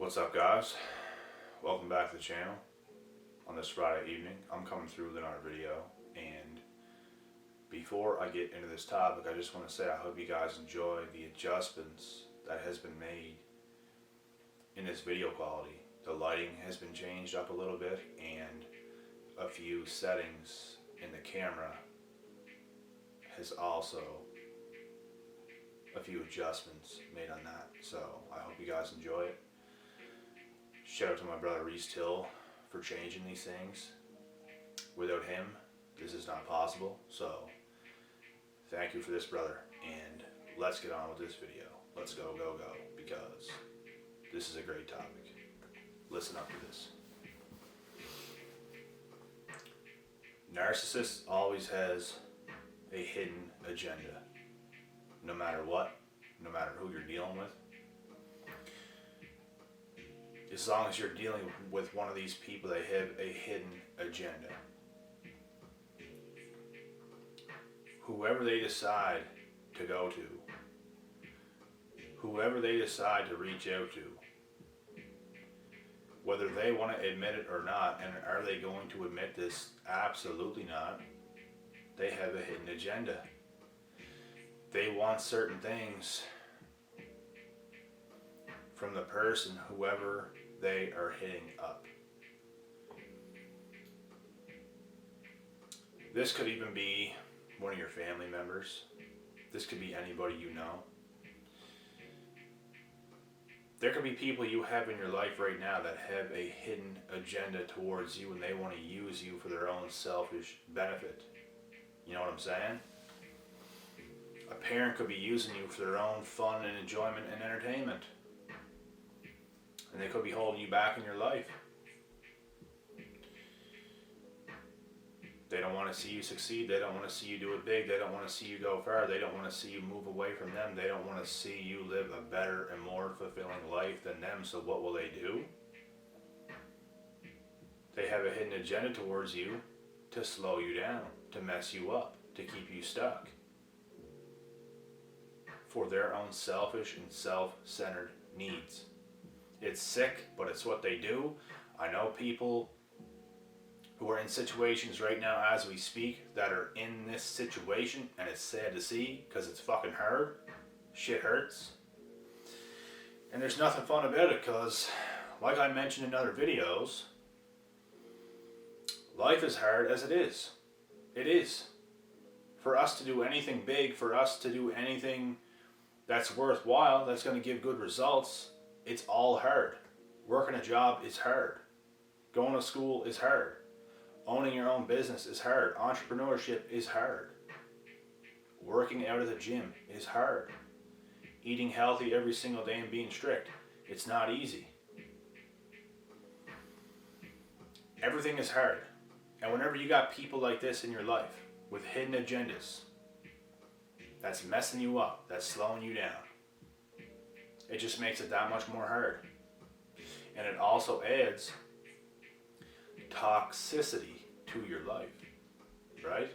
What's up, guys? Welcome back to the channel. On this Friday evening, I'm coming through with another video, and before I get into this topic, I just want to say I hope you guys enjoy the adjustments that has been made in this video quality. The lighting has been changed up a little bit, and a few settings in the camera has also a few adjustments made on that. So I hope you guys enjoy it. Shout out to my brother Reese Till for changing these things. Without him, this is not possible. So thank you for this, brother, and let's get on with this video. Let's go, because this is a great topic. Listen up to this. Narcissist always has a hidden agenda. No matter what, no matter who you're dealing with. As long as you're dealing with one of these people, they have a hidden agenda. Whoever they decide to go to, whoever they decide to reach out to, whether they want to admit it or not, and are they going to admit this? Absolutely not. They have a hidden agenda. They want certain things from the person, whoever they are hitting up. This could even be one of your family members. This could be anybody you know. There could be people you have in your life right now that have a hidden agenda towards you, and they want to use you for their own selfish benefit. You know what I'm saying? A parent could be using you for their own fun and enjoyment and entertainment. And they could be holding you back in your life. They don't want to see you succeed. They don't want to see you do it big. They don't want to see you go far. They don't want to see you move away from them. They don't want to see you live a better and more fulfilling life than them. So what will they do? They have a hidden agenda towards you to slow you down, to mess you up, to keep you stuck. For their own selfish and self-centered needs. It's sick, but it's what they do. I know people who are in situations right now as we speak that are in this situation, and it's sad to see because it's fucking hard. Shit hurts. And there's nothing fun about it because, like I mentioned in other videos, life is hard as it is. It is. For us to do anything big, for us to do anything that's worthwhile, that's going to give good results, it's all hard. Working a job is hard. Going to school is hard. Owning your own business is hard. Entrepreneurship is hard. Working out at the gym is hard. Eating healthy every single day and being strict, it's not easy. Everything is hard. And whenever you got people like this in your life with hidden agendas, that's messing you up, that's slowing you down. It just makes it that much more hard. And it also adds toxicity to your life, right?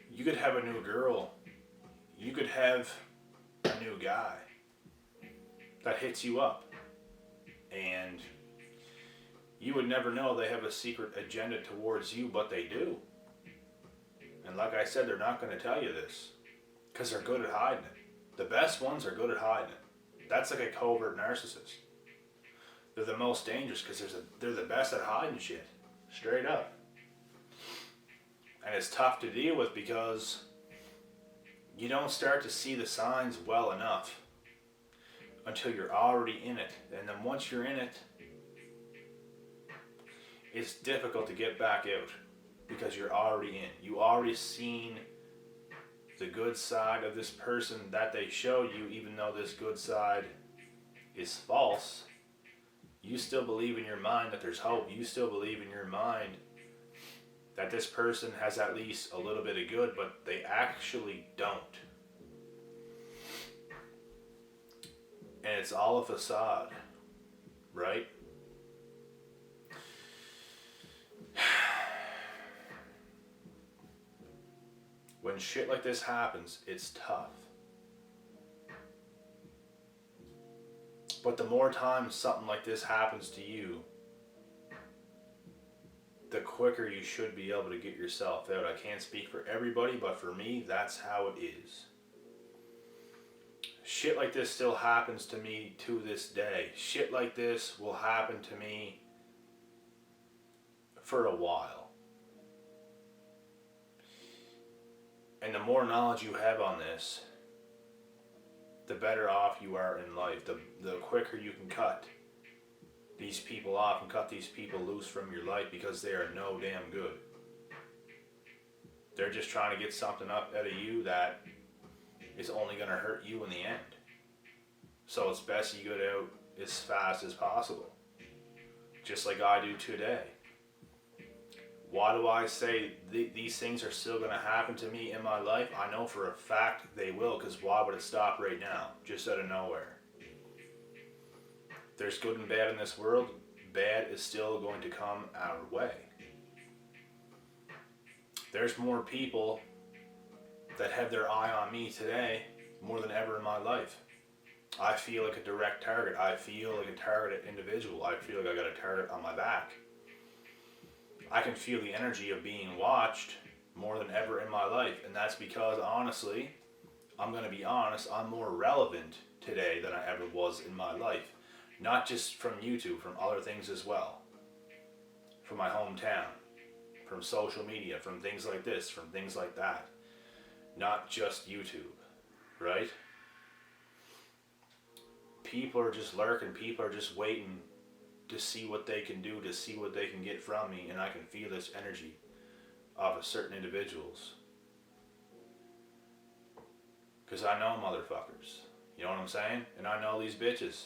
You could have a new girl, you could have a new guy that hits you up, and you would never know they have a secret agenda towards you, but they do. And like I said, they're not going to tell you this. Because they're good at hiding it. The best ones are good at hiding it. That's like a covert narcissist. They're the most dangerous because they're the best at hiding shit. Straight up. And it's tough to deal with because you don't start to see the signs well enough until you're already in it. And then once you're in it, it's difficult to get back out because you're already in. You already seen the good side of this person that they showed you, even though this good side is false. You still believe in your mind that there's hope. You still believe in your mind that this person has at least a little bit of good, but they actually don't. And it's all a facade, right? When shit like this happens, it's tough. But the more times something like this happens to you, the quicker you should be able to get yourself out. I can't speak for everybody, but for me, that's how it is. Shit like this still happens to me to this day. Shit like this will happen to me for a while. And the more knowledge you have on this, the better off you are in life. The quicker you can cut these people off and cut these people loose from your life, because they are no damn good. They're just trying to get something up out of you that is only going to hurt you in the end. So it's best you get out as fast as possible. Just like I do today. Why do I say these things are still going to happen to me in my life? I know for a fact they will, because why would it stop right now? Just out of nowhere. There's good and bad in this world. Bad is still going to come our way. There's more people that have their eye on me today more than ever in my life. I feel like a direct target. I feel like a targeted individual. I feel like I got a target on my back. I can feel the energy of being watched more than ever in my life. And that's because, honestly, I'm going to be honest, I'm more relevant today than I ever was in my life. Not just from YouTube, from other things as well. From my hometown, from social media, from things like this, from things like that. Not just YouTube, right? People are just lurking, people are just waiting to see what they can do, to see what they can get from me, and I can feel this energy of certain individuals. Because I know motherfuckers, you know what I'm saying? And I know these bitches.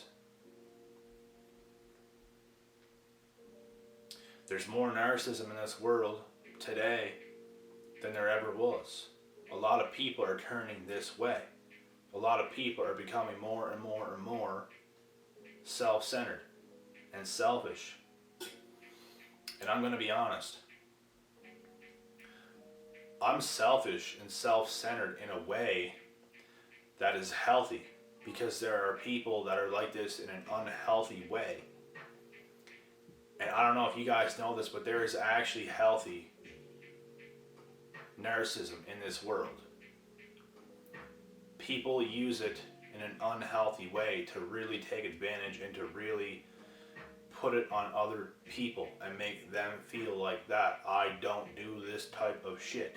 There's more narcissism in this world today than there ever was. A lot of people are turning this way. A lot of people are becoming more and more and more self-centered and selfish. And I'm going to be honest. I'm selfish and self-centered in a way that is healthy, because there are people that are like this in an unhealthy way. And I don't know if you guys know this, but there is actually healthy narcissism in this world. People use it in an unhealthy way to really take advantage and to really put it on other people and make them feel like that I don't do this type of shit.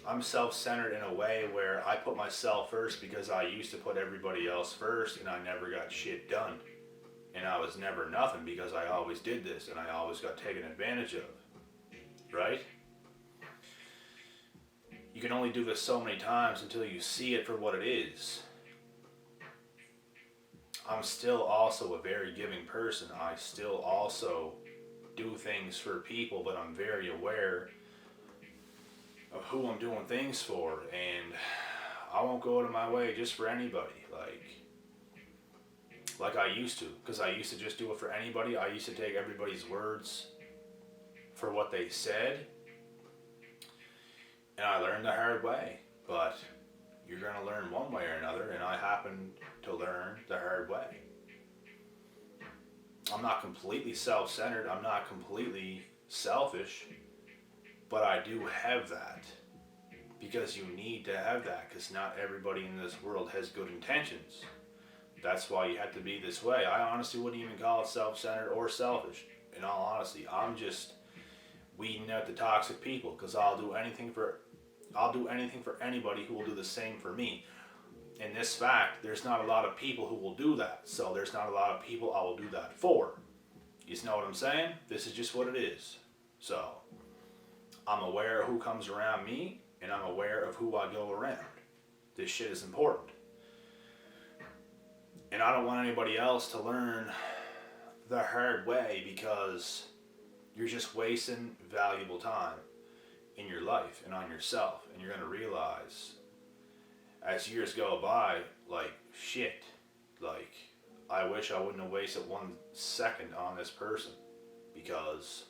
I'm self-centered in a way where I put myself first because I used to put everybody else first and I never got shit done. And I was never nothing because I always did this and I always got taken advantage of. Right? You can only do this so many times until you see it for what it is. I'm still also a very giving person. I still also do things for people, but I'm very aware of who I'm doing things for, and I won't go out of my way just for anybody, like I used to, because I used to just do it for anybody. I used to take everybody's words for what they said, and I learned the hard way. But you're going to learn one way or another, and I happen to learn the hard way. I'm not completely self-centered, I'm not completely selfish, but I do have that, because you need to have that, because not everybody in this world has good intentions. That's why you have to be this way. I honestly wouldn't even call it self-centered or selfish. In all honesty, I'm just weeding out the toxic people, because I'll do anything for anybody who will do the same for me. In this fact, there's not a lot of people who will do that, so there's not a lot of people I will do that for. You know what I'm saying? This is just what it is. So I'm aware of who comes around me, and I'm aware of who I go around. This shit is important. And I don't want anybody else to learn the hard way, because you're just wasting valuable time in your life and on yourself. And you're going to realize as years go by, shit, I wish I wouldn't have wasted 1 second on this person, because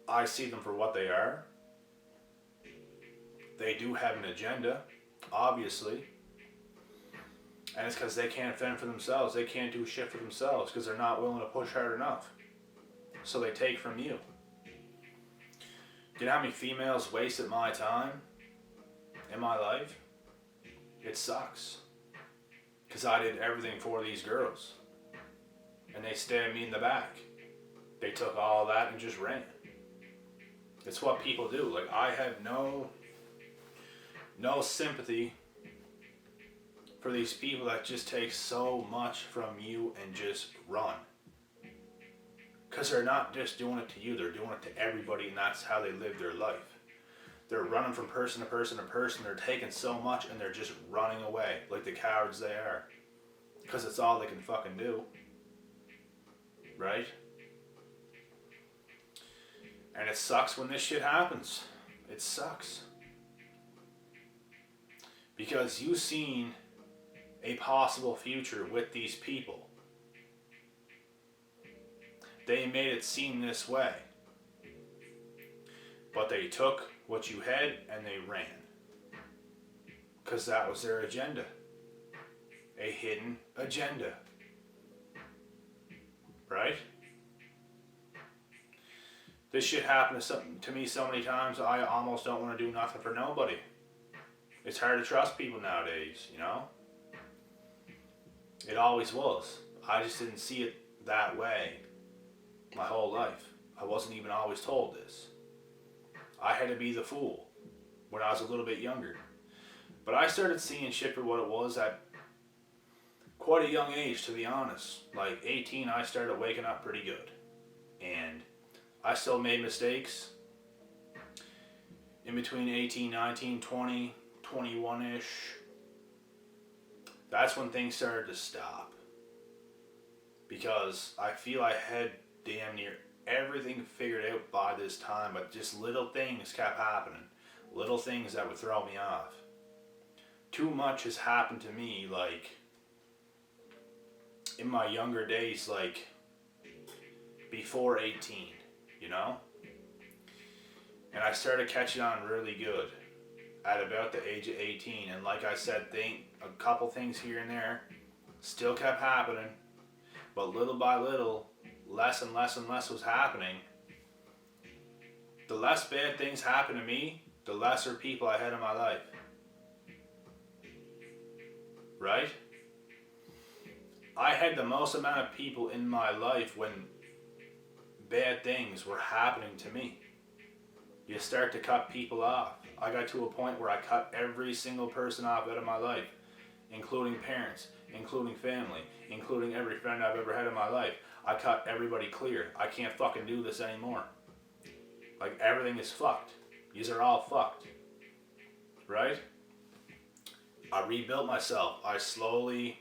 I see them for what they are. They do have an agenda, obviously. And it's because they can't fend for themselves. They can't do shit for themselves because they're not willing to push hard enough. So they take from you. You know how many females wasted my time in my life? It sucks. Because I did everything for these girls. And they stabbed me in the back. They took all that and just ran. It's what people do. Like, I have no sympathy for these people that just take so much from you and just run. Because they're not just doing it to you, they're doing it to everybody, and that's how they live their life. They're running from person to person to person, they're taking so much and they're just running away like the cowards they are. Because it's all they can fucking do. Right? And it sucks when this shit happens. It sucks. Because you've seen a possible future with these people. They made it seem this way. But they took what you had and they ran. Because that was their agenda. A hidden agenda. Right? This shit happened to me so many times, I almost don't want to do nothing for nobody. It's hard to trust people nowadays, you know? It always was. I just didn't see it that way my whole life. I wasn't even always told this. I had to be the fool when I was a little bit younger. But I started seeing shit for what it was at quite a young age, to be honest. Like 18, I started waking up pretty good. And I still made mistakes. In between 18, 19, 20, 21-ish. That's when things started to stop. Because I feel I had damn near everything figured out by this time, but just little things kept happening. Little things that would throw me off. Too much has happened to me, like, in my younger days, like, before 18, you know? And I started catching on really good at about the age of 18. And like I said, a couple things here and there still kept happening. But little by little, less and less and less was happening. The less bad things happened to me, the lesser people I had in my life. Right? I had the most amount of people in my life when bad things were happening to me. You start to cut people off. I got to a point where I cut every single person off out of my life, including parents, including family, including every friend I've ever had in my life. I cut everybody clear. I can't fucking do this anymore. Like, everything is fucked. These are all fucked. Right? I rebuilt myself. I slowly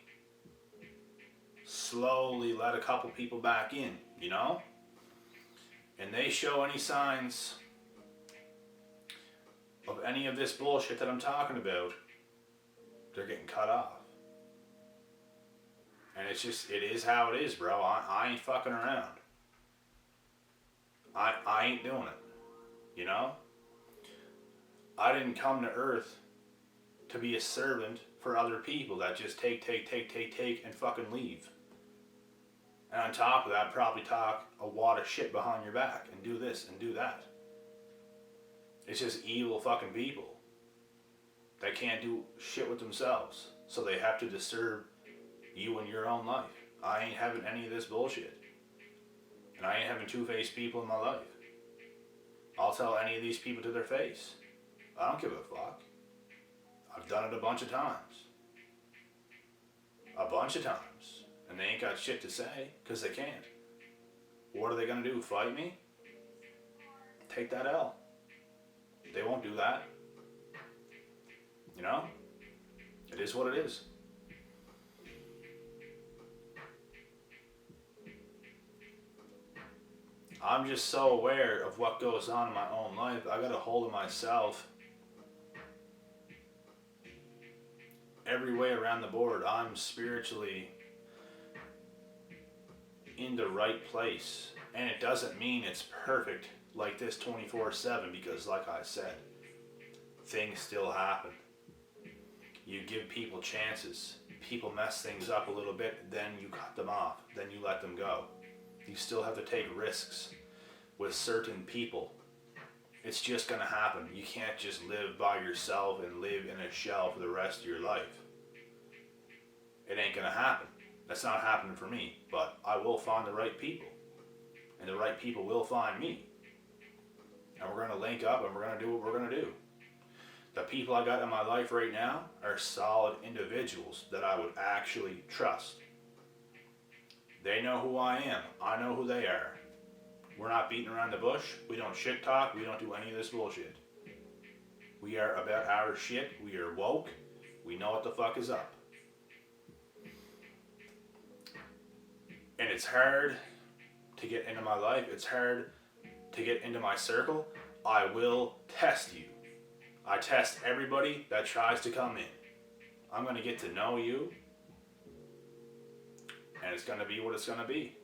let a couple people back in, you know? And they show any signs of any of this bullshit that I'm talking about, they're getting cut off. And it's just, it is how it is, bro. I ain't fucking around. I ain't doing it. You know? I didn't come to earth to be a servant for other people that just take, and fucking leave. And on top of that, probably talk a wad of shit behind your back and do this and do that. It's just evil fucking people that can't do shit with themselves. So they have to disturb you in your own life. I ain't having any of this bullshit. And I ain't having two-faced people in my life. I'll tell any of these people to their face. I don't give a fuck. I've done it a bunch of times. A bunch of times. And they ain't got shit to say, because they can't. What are they going to do, fight me? Take that L. They won't do that. You know? It is what it is. I'm just so aware of what goes on in my own life. I got a hold of myself every way around the board. I'm spiritually in the right place. And it doesn't mean it's perfect like this 24/7, because like I said, things still happen. You give people chances. people mess things up a little bit, then you cut them off, then you let them go. You still have to take risks with certain people. It's just gonna happen. You can't just live by yourself and live in a shell for the rest of your life. It ain't gonna happen. That's not happening for me, but I will find the right people. And the right people will find me. And we're gonna link up and we're gonna do what we're gonna do. The people I got in my life right now are solid individuals that I would actually trust. They know who I am. I know who they are. We're not beating around the bush. We don't shit talk. We don't do any of this bullshit. We are about our shit. We are woke. We know what the fuck is up. And it's hard to get into my life. It's hard to get into my circle. I will test you. I test everybody that tries to come in. I'm going to get to know you. And it's going to be what it's going to be.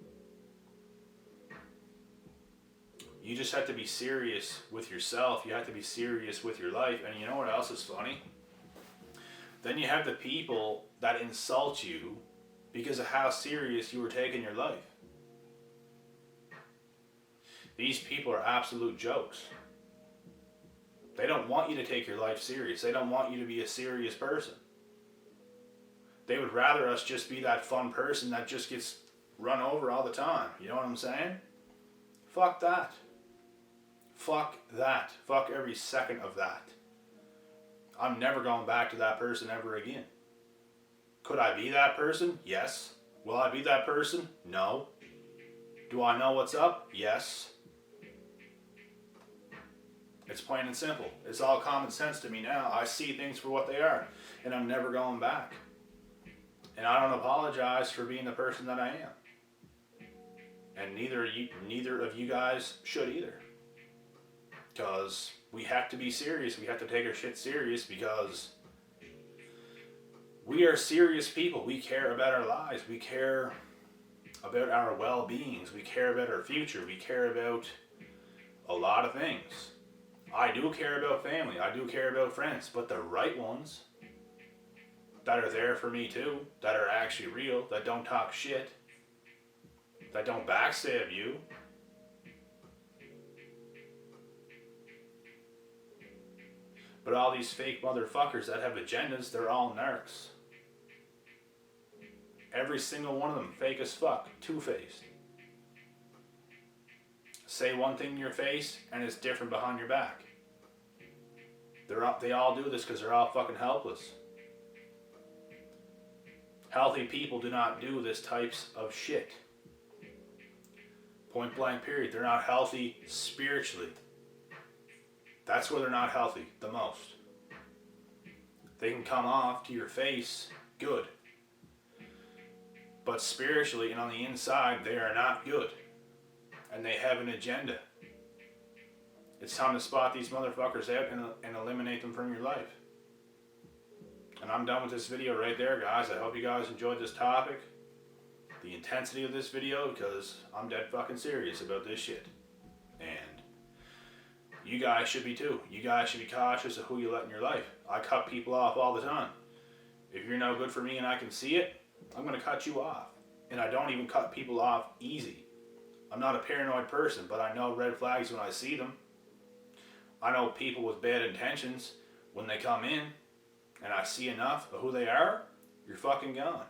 You just have to be serious with yourself. You have to be serious with your life. And you know what else is funny? Then you have the people that insult you because of how serious you were taking your life. These people are absolute jokes. They don't want you to take your life serious. They don't want you to be a serious person. They would rather us just be that fun person that just gets run over all the time. You know what I'm saying? Fuck that. Fuck that. Fuck every second of that. I'm never going back to that person ever again. Could I be that person? Yes. Will I be that person? No. Do I know what's up? Yes. It's plain and simple. It's all common sense to me now. I see things for what they are, and I'm never going back. And I don't apologize for being the person that I am. And neither of you guys should either. Because we have to be serious. We have to take our shit serious because we are serious people. We care about our lives. We care about our well-beings. We care about our future. We care about a lot of things. I do care about family. I do care about friends. But the right ones that are there for me too, that are actually real, that don't talk shit, that don't backstab you, but all these fake motherfuckers that have agendas, they're all narcs. Every single one of them fake as fuck, two-faced. Say one thing in your face and it's different behind your back. They all do this because they're all fucking helpless. Healthy people do not do this types of shit. Point blank period. They're not healthy spiritually. That's where they're not healthy the most. They can come off to your face good. But spiritually and on the inside, they are not good. And they have an agenda. It's time to spot these motherfuckers out and eliminate them from your life. And I'm done with this video right there, guys. I hope you guys enjoyed this topic, the intensity of this video, because I'm dead fucking serious about this shit. And you guys should be too. You guys should be cautious of who you let in your life. I cut people off all the time. If you're no good for me and I can see it, I'm going to cut you off. And I don't even cut people off easy. I'm not a paranoid person, but I know red flags when I see them. I know people with bad intentions when they come in and I see enough of who they are, you're fucking gone.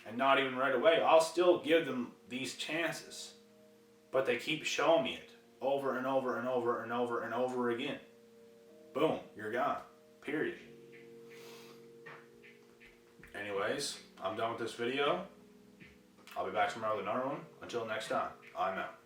And not even right away. I'll still give them these chances. But they keep showing me it over and over and over and over and over again. Boom, you're gone. Period. Anyways, I'm done with this video. I'll be back tomorrow with another one. Until next time, I'm out.